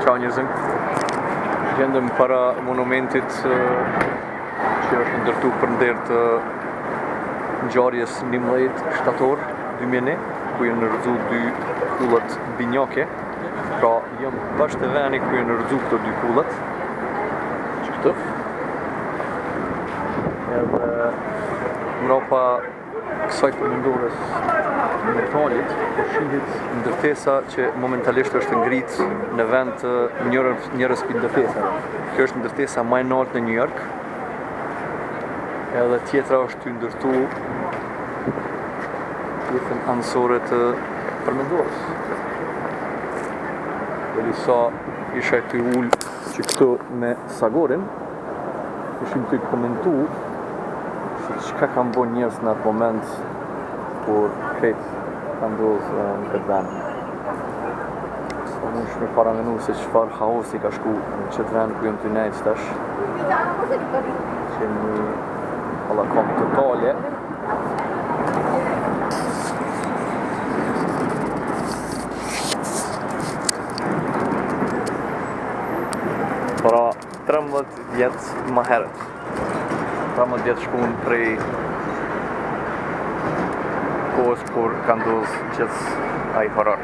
Ciao njerëzim. Gjendëm para monumentit që është ndërtu për nder të ngjarjes 11 shtator 2001, ku janë rrëzu 2 kullat binjake. Pra, jam bashkë të veni ku janë rrëzu këto 2 kullat. Që këtë. Edhe mbrapa kësaj përmendores metalit, po shihet ndërtesa që momentalisht është ngrit në vend të njërës për ndërtesave. Kjo është ndërtesa më e lartë në New York. Edhe tjetra është të ndërtu jetën anësore të përmendores. Dhe sa isha të ullë që këtu me Sagorin, ishim të komentu se çka kanë bërë njerëz në atë moment kur kretë ka ndodhur në këtë vend. Unë shme paramenu se çfarë haosi ka shku në qëtë vend ku jam të nejtë tash. Që një halakom totale. Pra 13 vjetë më herët. 13 vjetë shkun prej kohës kur ka ndodhur gjithë ai horror.